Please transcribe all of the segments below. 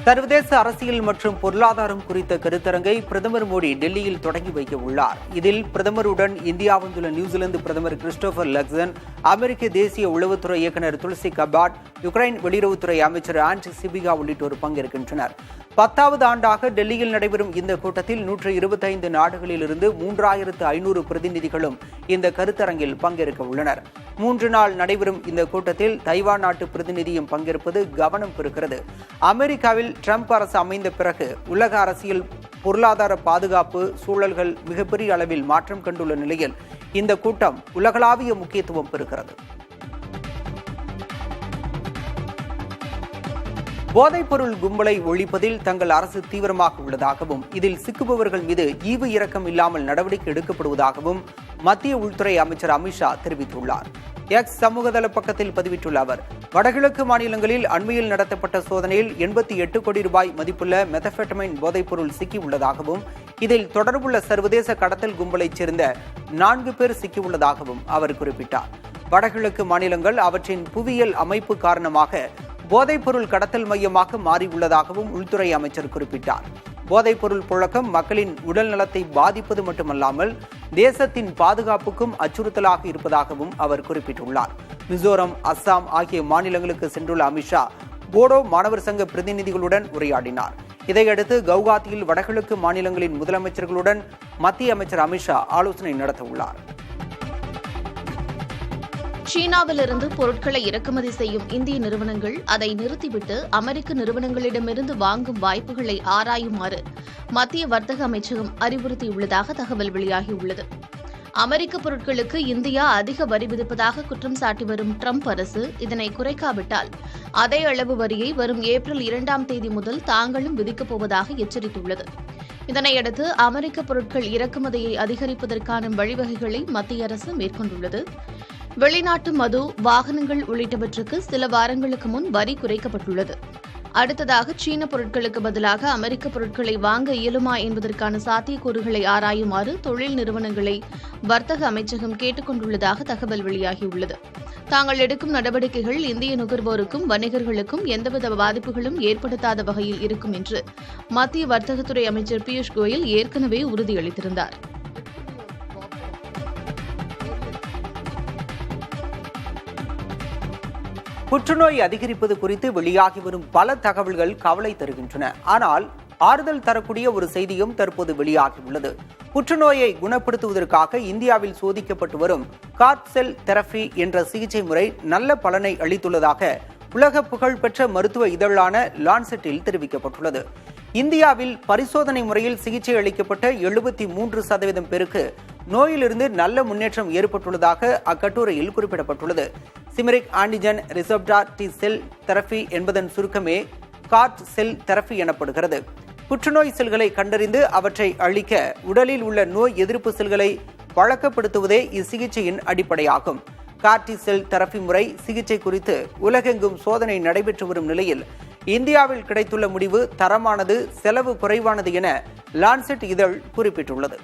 சர்வதேச அரசியல் மற்றும் பொருளாதாரம் குறித்த கருத்தரங்கை பிரதமர் மோடி டெல்லியில் தொடங்கி வைக்க உள்ளார். இதில் பிரதமருடன் இந்தியா வந்துள்ள நியூசிலாந்து பிரதமர் கிறிஸ்டோபர் லக்சன், அமெரிக்க தேசிய உளவுத்துறை இயக்குநர் துளசி கபாட், யுக்ரைன் வெளியுறவுத்துறை அமைச்சர் ஆண்ட் சிபிகா உள்ளிட்டோர் பங்கேற்கின்றனர். 10வது ஆண்டாக டெல்லியில் நடைபெறும் இந்த கூட்டத்தில் 125 நாடுகளிலிருந்து 3500 பிரதிநிதிகளும் இந்த கருத்தரங்கில் பங்கேற்க உள்ளனர். 3 நாள் நடைபெறும் இந்த கூட்டத்தில் தைவான் நாட்டு பிரதிநிதியும் பங்கேற்பது கவனம் பெறுகிறது. அமெரிக்காவில் ட்ரம்ப் அரசு அமைந்த பிறகு உலக அரசியல் பொருளாதார பாதுகாப்பு சூழல்கள் மிகப்பெரிய அளவில் மாற்றம் கண்டுள்ள நிலையில் இந்த கூட்டம் உலகளாவிய முக்கியத்துவம் பெறுகிறது. போதைப்பொருள் கும்பலை ஒழிப்பதில் தங்கள் அரசு தீவிரமாக உள்ளதாகவும் இதில் சிக்குபவர்கள் மீது ஈவு இரக்கம் இல்லாமல் நடவடிக்கை எடுக்கப்படுவதாகவும் மத்திய உள்துறை அமைச்சர் அமித்ஷா தெரிவித்துள்ளார். எக்ஸ் சமூகதள பக்கத்தில் பதிவிட்டுள்ள அவர், வடகிழக்கு மாநிலங்களில் அண்மையில் நடத்தப்பட்ட சோதனையில் 88 கோடி ரூபாய் மதிப்புள்ள மெத்தபெட்டமைன் போதைப்பொருள் சிக்கியுள்ளதாகவும் இதில் தொடர்புள்ள சர்வதேச கடத்தல் கும்பலைச் சேர்ந்த 4 பேர் சிக்கியுள்ளதாகவும் அவர் குறிப்பிட்டார். வடகிழக்கு மாநிலங்கள் அவற்றின் புவியியல் அமைப்பு காரணமாக போதைப்பொருள் கடத்தல் மையமாக மாறியுள்ளதாகவும் உள்துறை அமைச்சர் குறிப்பிட்டார். போதைப்பொருள் புழக்கம் மக்களின் உடல் நலத்தை பாதிப்பது மட்டுமல்லாமல் தேசத்தின் பாதுகாப்புக்கும் அச்சுறுத்தலாக இருப்பதாகவும் அவர் குறிப்பிட்டுள்ளார். மிசோரம், அஸ்ஸாம் ஆகிய மாநிலங்களுக்கு சென்றுள்ள அமித்ஷா போடோ மாணவர் சங்க பிரதிநிதிகளுடன் உரையாடினார். இதையடுத்து கவுகாத்தியில் வடகிழக்கு மாநிலங்களின் முதலமைச்சர்களுடன் மத்திய அமைச்சர் அமித்ஷா ஆலோசனை நடத்தவுள்ளார். சீனாவிலிருந்து பொருட்களை இறக்குமதி செய்யும் இந்திய நிறுவனங்கள் அதை நிறுத்திவிட்டு அமெரிக்க நிறுவனங்களிடமிருந்து வாங்கும் வாய்ப்புகளை ஆராயுமாறு மத்திய வர்த்தக அமைச்சகம் அறிவுறுத்தியுள்ளதாக தகவல் வெளியாகியுள்ளது. அமெரிக்க பொருட்களுக்கு இந்தியா அதிக வரி விதிப்பதாக குற்றம் சாட்டி வரும் ட்ரம்ப் அரசு இதனை குறைக்காவிட்டால் அதே அளவு வரியை வரும் ஏப்ரல் 2ஆம் தேதி முதல் தாங்களும் விதிக்கப் போவதாக எச்சரித்துள்ளது. இதனையடுத்து அமெரிக்க பொருட்கள் இறக்குமதியை அதிகரிப்பதற்கான வழிவகைகளை மத்திய அரசு மேற்கொண்டுள்ளது. வெளிநாட்டு மது, வாகனங்கள் உள்ளிட்டவற்றுக்கு சில வாரங்களுக்கு முன் வரி குறைக்கப்பட்டுள்ளது. அடுத்ததாக சீன பொருட்களுக்கு பதிலாக அமெரிக்க பொருட்களை வாங்க இயலுமா என்பதற்கான சாத்தியக்கூறுகளை ஆராயுமாறு தொழில் நிறுவனங்களை வர்த்தக அமைச்சகம் கேட்டுக் கொண்டுள்ளதாக தகவல் வெளியாகியுள்ளது. தாங்கள் எடுக்கும் நடவடிக்கைகள் இந்திய நுகர்வோருக்கும் வணிகர்களுக்கும் எந்தவித பாதிப்புகளும் ஏற்படுத்தாத வகையில் இருக்கும் என்று மத்திய வர்த்தகத்துறை அமைச்சர் பியூஷ் கோயல் ஏற்கனவே உறுதியளித்திருந்தார். புற்றுநோய் அதிகரிப்பது குறித்து வெளியாகி வரும் பல தகவல்கள் கவலை தருகின்றன. ஆனால் ஆறுதல் தரக்கூடிய ஒரு செய்தியும் தற்போது வெளியாகியுள்ளது. புற்றுநோயை குணப்படுத்துவதற்காக இந்தியாவில் சோதிக்கப்பட்டு வரும் கார் செல் தெரபி என்ற சிகிச்சை முறை நல்ல பலனை அளித்துள்ளதாக உலக புகழ்பெற்ற மருத்துவ இதழான லான்செட்டில் தெரிவிக்கப்பட்டுள்ளது. இந்தியாவில் பரிசோதனை முறையில் சிகிச்சை அளிக்கப்பட்ட 73% பேருக்கு நோயிலிருந்து நல்ல முன்னேற்றம் ஏற்பட்டுள்ளதாக அக்கட்டுரையில் குறிப்பிடப்பட்டுள்ளது. சிமெரிக் ஆன்டிஜன் ரிசப்டார் டி செல் தெரபி என்பதன் சுருக்கமே கார் செல் தெரபி எனப்படுகிறது. புற்றுநோய் செல்களை கண்டறிந்து அவற்றை அழிக்க உடலில் உள்ள நோய் எதிர்ப்பு செல்களை பழக்கப்படுத்துவதே இச்சிகிச்சையின் அடிப்படையாகும். கார்டி செல் தெரபி முறை சிகிச்சை குறித்து உலகெங்கும் சோதனை நடைபெற்று வரும் நிலையில் இந்தியாவில் கிடைத்துள்ள முடிவு தரமானது, செலவு குறைவானது என லான்செட் இதழ் குறிப்பிட்டுள்ளது.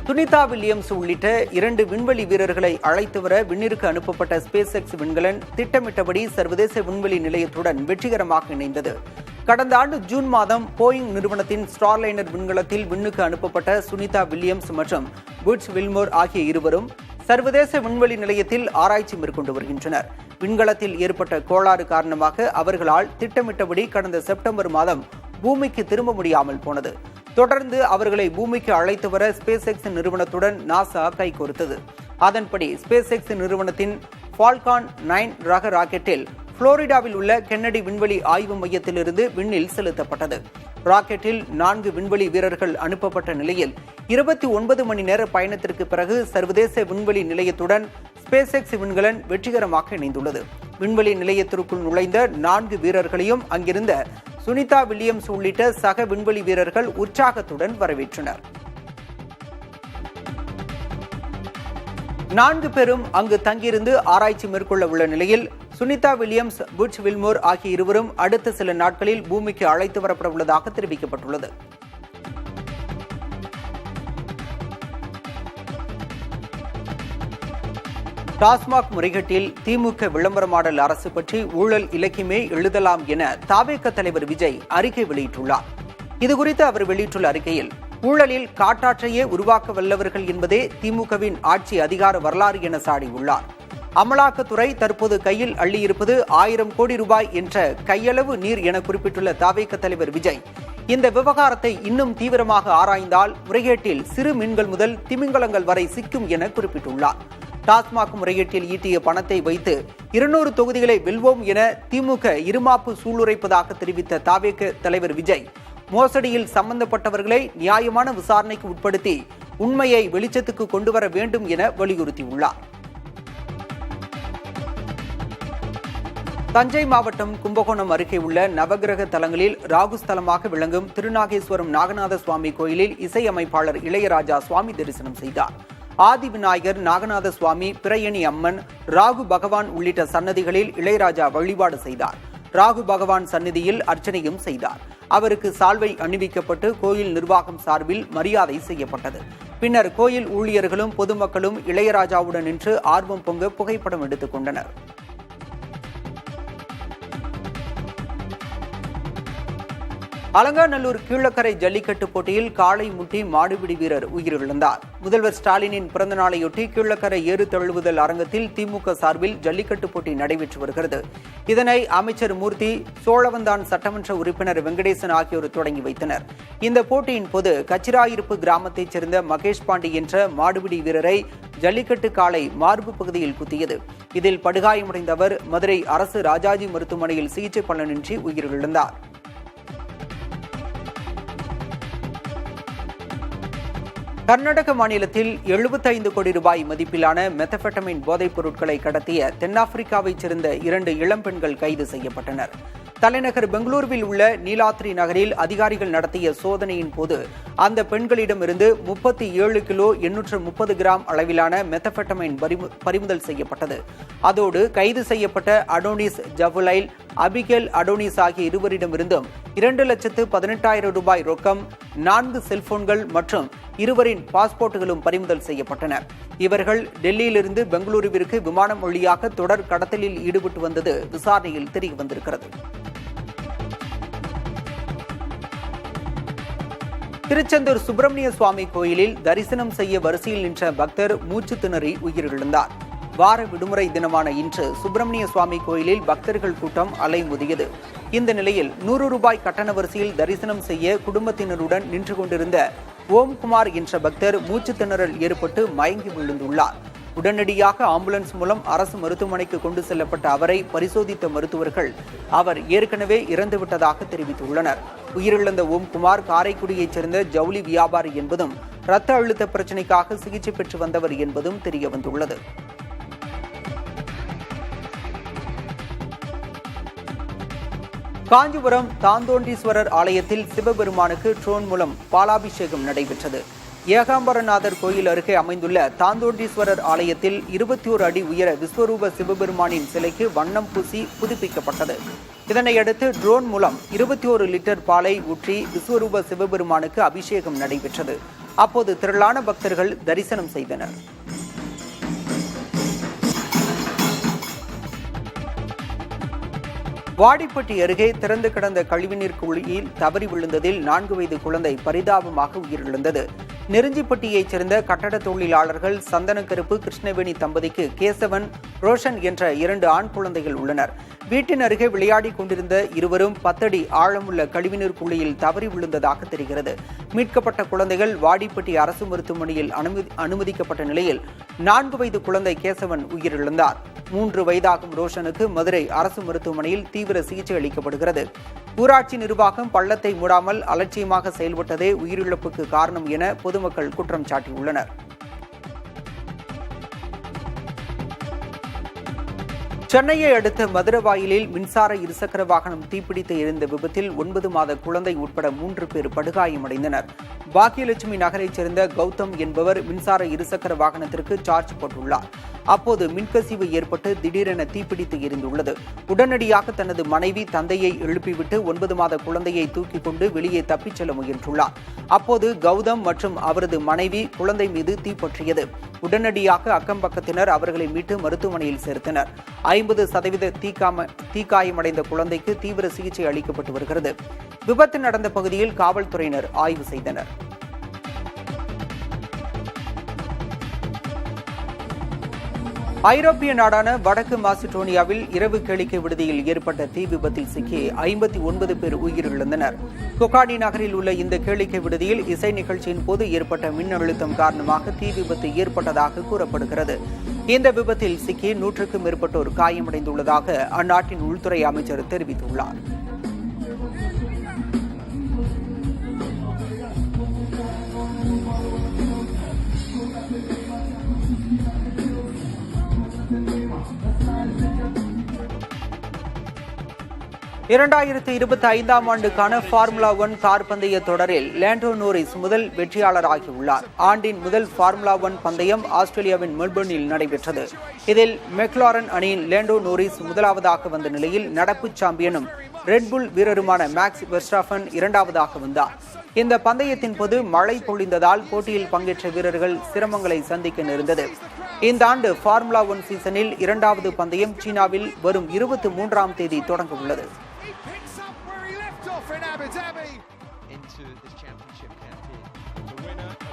சுனிதா வில்லியம்ஸ் உள்ளிட்ட 2 விண்வெளி வீரர்களை அழைத்து வர விண்ணிற்கு அனுப்பப்பட்ட ஸ்பேஸ் எக்ஸ் விண்கலன் திட்டமிட்டபடி சர்வதேச விண்வெளி நிலையத்துடன் வெற்றிகரமாக இணைந்தது. கடந்த ஆண்டு ஜூன் மாதம் போயிங் நிறுவனத்தின் ஸ்டார்லைனர் விண்கலத்தில் விண்ணுக்கு அனுப்பப்பட்ட சுனிதா வில்லியம்ஸ் மற்றும் புட்ச் வில்மோர் ஆகிய இருவரும் சர்வதேச விண்வெளி நிலையத்தில் ஆராய்ச்சி மேற்கொண்டு வருகின்றனர். விண்கலத்தில் ஏற்பட்ட கோளாறு காரணமாக அவர்களால் திட்டமிட்டபடி கடந்த செப்டம்பர் மாதம் பூமிக்கு திரும்ப முடியாமல் போனது. தொடர்ந்து அவர்களை பூமிக்கு அழைத்து வர ஸ்பேஸ் எக்ஸ் நிறுவனத்துடன் நாசா கைகோர்த்தது. அதன்படி ஸ்பேஸ் எக்ஸ் நிறுவனத்தின் ஃபால்கான் 9 ரக ராக்கெட்டில் புளோரிடாவில் உள்ள கென்னடி விண்வெளி ஆய்வு மையத்திலிருந்து விண்ணில் செலுத்தப்பட்டது. ராக்கெட்டில் 4 விண்வெளி வீரர்கள் அனுப்பப்பட்ட நிலையில் 29 மணி நேர பயணத்திற்கு பிறகு சர்வதேச விண்வெளி நிலையத்துடன் ஸ்பேஸ் எக்ஸ் விண்கலன் வெற்றிகரமாக இணைந்துள்ளது. விண்வெளி நிலையத்திற்குள் நுழைந்த 4 வீரர்களையும் அங்கிருந்த சுனிதா வில்லியம்ஸ் உள்ளிட்ட சக விண்வெளி வீரர்கள் உற்சாகத்துடன் வரவேற்றனர். 4 பேரும் அங்கு தங்கியிருந்து ஆராய்ச்சி மேற்கொள்ள உள்ள நிலையில் சுனிதா வில்லியம்ஸ், புட்ச் வில்மோர் ஆகிய இருவரும் அடுத்த சில நாட்களில் பூமிக்கு அழைத்து வரப்பட உள்ளதாக தெரிவிக்கப்பட்டுள்ளது. டாஸ்மாக் முறைகேட்டில் திமுக விளம்பரமாடல் அரசு பற்றி ஊழல் இலக்கியமே எழுதலாம் என தவேக தலைவர் விஜய் அறிக்கை வெளியிட்டுள்ளார். இதுகுறித்து அவர் வெளியிட்டுள்ள அறிக்கையில், ஊழலில் காட்டாற்றையே உருவாக்க வல்லவர்கள் என்பதே திமுகவின் ஆட்சி அதிகார வரலாறு என சாடியுள்ளார். அமலாக்கத்துறை தற்போது கையில் அள்ளியிருப்பது 1000 கோடி ரூபாய் என்ற கையளவு நீர் என குறிப்பிட்டுள்ள தவேக தலைவர் விஜய், இந்த விவகாரத்தை இன்னும் தீவிரமாக ஆராய்ந்தால் முறைகேட்டில் சிறு மீன்கள் முதல் திமிங்கலங்கள் வரை சிக்கும் என குறிப்பிட்டுள்ளார். டாஸ்மாக் முறைகேட்டில் ஈட்டிய பணத்தை வைத்து 200 தொகுதிகளை வெல்வோம் என திமுக இருமாப்பு சூளுரைப்பதாக தெரிவித்த தவேக தலைவர் விஜய், மோசடியில் சம்பந்தப்பட்டவர்களை நியாயமான விசாரணைக்கு உட்படுத்தி உண்மையை வெளிச்சத்துக்கு கொண்டுவர வேண்டும் என வலியுறுத்தியுள்ளார். தஞ்சை மாவட்டம் கும்பகோணம் அருகே உள்ள நவகிரக தலங்களில் ராகுஸ்தலமாக விளங்கும் திருநாகேஸ்வரம் நாகநாத சுவாமி கோயிலில் இசையமைப்பாளர் இளையராஜா சுவாமி தரிசனம் செய்தார். ஆதி விநாயகர், நாகநாத சுவாமி, பிரயணி அம்மன், ராகு பகவான் உள்ளிட்ட சன்னதிகளில் இளையராஜா வழிபாடு செய்தார். ராகு பகவான் சந்நிதியில் அர்ச்சனையும் செய்தார். அவருக்கு சால்வை அணிவிக்கப்பட்டு கோயில் நிர்வாகம் சார்பில் மரியாதை செய்யப்பட்டது. பின்னர் கோயில் ஊழியர்களும் பொதுமக்களும் இளையராஜாவுடன் நின்று ஆர்வம் பொங்க புகைப்படம் எடுத்துக் கொண்டனர். அலங்காநல்லூர் கீழக்கரை ஜல்லிக்கட்டு போட்டியில் காளை முட்டி மாடுபிடி வீரர் உயிரிழந்தார். முதல்வர் ஸ்டாலினின் பிறந்த நாளையொட்டி கீழக்கரை ஏறு தழுவுதல் அரங்கத்தில் திமுக சார்பில் ஜல்லிக்கட்டு போட்டி நடைபெற்று வருகிறது. இதனை அமைச்சர் மூர்த்தி, சோழவந்தான் சட்டமன்ற உறுப்பினர் வெங்கடேசன் ஆகியோர் தொடங்கி வைத்தனர். இந்த போட்டியின் போது கச்சிராயிருப்பு கிராமத்தைச் சேர்ந்த மகேஷ் பாண்டி என்ற மாடுபிடி வீரரை ஜல்லிக்கட்டு காளை மார்பு பகுதியில் குத்தியது. இதில் படுகாயமடைந்தவர் மதுரை அரசு ராஜாஜி மருத்துவமனையில் சிகிச்சை பலனின்றி உயிரிழந்தார். கர்நாடக மாநிலத்தில் 75 கோடி ரூபாய் மதிப்பிலான மெத்தபெட்டமைன் போதைப் பொருட்களை கடத்திய தென்னாப்பிரிக்காவைச் சேர்ந்த 2 இளம்பெண்கள் கைது செய்யப்பட்டனர். தலைநகர் பெங்களூருவில் உள்ள நீலாத்ரி நகரில் அதிகாரிகள் நடத்திய சோதனையின் போது அந்த பெண்களிடமிருந்து 37 கிலோ 830 கிராம் அளவிலான மெத்தபெட்டமைன் பறிமுதல் செய்யப்பட்டது. அதோடு கைது செய்யப்பட்ட அடோனிஸ் ஜவுலைல், அபிகேல் அடோனிஸ் ஆகிய இருவரிடமிருந்தும் 2,18,000 ரூபாய் ரொக்கம், 4 செல்போன்கள் மற்றும் இருவரின் பாஸ்போர்ட்டுகளும் பறிமுதல் செய்யப்பட்டன. இவர்கள் டெல்லியிலிருந்து பெங்களூருவிற்கு விமானம் வழியாக தொடர் கடத்தலில் ஈடுபட்டு வந்தது விசாரணையில் தெரிய வந்திருக்கிறது. திருச்செந்தூர் சுப்பிரமணிய சுவாமி கோயிலில் தரிசனம் செய்ய வரிசையில் நின்ற பக்தர் மூச்சு திணறி உயிரிழந்தார். வார விடுமுறை தினமான இன்று சுப்பிரமணிய சுவாமி கோயிலில் பக்தர்கள் கூட்டம் அலைமோதியது. இந்த நிலையில் 100 ரூபாய் கட்டண வரிசையில் தரிசனம் செய்ய குடும்பத்தினருடன் நின்று கொண்டிருந்த ஓம்குமார் என்ற பக்தர் மூச்சு திணறல் ஏற்பட்டு மயங்கி விழுந்துள்ளார். உடனடியாக ஆம்புலன்ஸ் மூலம் அரசு மருத்துவமனைக்கு கொண்டு செல்லப்பட்ட அவரை பரிசோதித்த மருத்துவர்கள் அவர் ஏற்கனவே இறந்துவிட்டதாக தெரிவித்துள்ளனர். உயிரிழந்த ஓம்குமார் காரைக்குடியைச் சேர்ந்த ஜவுளி வியாபாரி என்பதும் இரத்த அழுத்த பிரச்சினைக்காக சிகிச்சை பெற்று வந்தவர் என்பதும் தெரியவந்துள்ளது. காஞ்சிபுரம் தாந்தோண்டீஸ்வரர் ஆலயத்தில் சிவபெருமானுக்கு ட்ரோன் மூலம் பாலாபிஷேகம் நடைபெற்றது. ஏகாம்பரநாதர் கோயில் அருகே அமைந்துள்ள தாந்தோண்டீஸ்வரர் ஆலயத்தில் 21 அடி உயர விஸ்வரூப சிவபெருமானின் சிலைக்கு வண்ணம் பூசி புதுப்பிக்கப்பட்டது. இதனையடுத்து ட்ரோன் மூலம் 21 லிட்டர் பாலை ஊற்றி விஸ்வரூப சிவபெருமானுக்கு அபிஷேகம் நடைபெற்றது. அப்போது திரளான பக்தர்கள் தரிசனம் செய்தனர். வாடிப்பட்டி அருகே திறந்து கிடந்த கழிவுநீர் குழியில் தவறி விழுந்ததில் 4 வயது குழந்தை பரிதாபமாக உயிரிழந்தது. நெருஞ்சிப்பட்டியைச் சேர்ந்த கட்டட தொழிலாளர்கள் சந்தனக்கருப்பு, கிருஷ்ணவேணி தம்பதிக்கு கேசவன், ரோஷன் என்ற 2 ஆண் குழந்தைகள் உள்ளனர். வீட்டின் அருகே விளையாடிக் கொண்டிருந்த இருவரும் 10 அடி ஆழமுள்ள கழிவுநீர் குழியில் தவறி விழுந்ததாக தெரிகிறது. மீட்கப்பட்ட குழந்தைகள் வாடிப்பட்டி அரசு மருத்துவமனையில் அனுமதிக்கப்பட்ட நிலையில் 4 வயது குழந்தை கேசவன் உயிரிழந்தார். 3 வயதாகும் ரோஷனுக்கு மதுரை அரசு மருத்துவமனையில் தீவிர சிகிச்சை அளிக்கப்படுகிறது. ஊராட்சி நிர்வாகம் பள்ளத்தை மூடாமல் அலட்சியமாக செயல்பட்டதே உயிரிழப்புக்கு காரணம் என பொதுமக்கள் குற்றம் சாட்டியுள்ளனர். சென்னையை அடுத்த மதுரவாயிலில் மின்சார இருசக்கர வாகனம் தீப்பிடித்து எரிந்த விபத்தில் 9 மாத குழந்தை உட்பட 3 பேர் படுகாயமடைந்தனர். பாக்கியலட்சுமி நகரைச் சேர்ந்த கௌதம் என்பவர் மின்சார இருசக்கர வாகனத்திற்கு சார்ஜ் போட்டுள்ளார். அப்போது மின்கசிவு ஏற்பட்டு திடீரென தீப்பிடித்து எரிந்துள்ளது. உடனடியாக தனது மனைவி தந்தையை எழுப்பிவிட்டு 9 மாத குழந்தையை தூக்கிக் கொண்டு வெளியே தப்பிச் செல்ல முயன்றுள்ளார். அப்போது கௌதம் மற்றும் அவரது மனைவி குழந்தை மீது தீப்பற்றியது. உடனடியாக அக்கம் பக்கத்தினர் அவர்களை மீட்டு மருத்துவமனையில் சேர்த்தனர். 50% தீக்காயமடைந்த குழந்தைக்கு தீவிர சிகிச்சை அளிக்கப்பட்டு வருகிறது. விபத்து நடந்த பகுதியில் காவல்துறையினர் ஆய்வு செய்தனர். ஐரோப்பிய நாடான வடக்கு மாசிடோனியாவில் இரவு கேளிக்கை விடுதியில் ஏற்பட்ட தீ விபத்தில் சிக்கி 59 பேர் உயிரிழந்தனர். கொகாடி நகரில் உள்ள இந்த கேளிக்கை விடுதியில் இசை நிகழ்ச்சியின் போது ஏற்பட்ட மின் அழுத்தம் காரணமாக தீ விபத்து ஏற்பட்டதாக கூறப்படுகிறது. இந்த விபத்தில் சிக்கி 100க்கும் மேற்பட்டோர் காயமடைந்துள்ளதாக அந்நாட்டின் உள்துறை அமைச்சர் தெரிவித்துள்ளார். இரண்டாயிரத்து 25ஆம் ஆண்டுக்கான ஃபார்முலா 1 கார் பந்தய தொடரில் லாண்டோ நோரிஸ் முதல் வெற்றியாளராகியுள்ளார். ஆண்டின் முதல் ஃபார்முலா 1 பந்தயம் ஆஸ்திரேலியாவின் மெல்பர்னில் நடைபெற்றது. இதில் மெக்லாரன் அணியின் லாண்டோ நோரிஸ் முதலாவதாக வந்த நிலையில் நடப்பு சாம்பியனும் ரெட்புல் வீரருமான மேக்ஸ் வெர்ஸ்டாபன் இரண்டாவதாக வந்தார். இந்த பந்தயத்தின் போது மழை பொழிந்ததால் போட்டியில் பங்கேற்ற வீரர்கள் சிரமங்களை சந்திக்க நேர்ந்தது. இந்த ஆண்டு ஃபார்முலா 1 சீசனில் இரண்டாவது பந்தயம் சீனாவில் வரும் 23ஆம் தேதி தொடங்க உள்ளது. into this championship campaign. The winner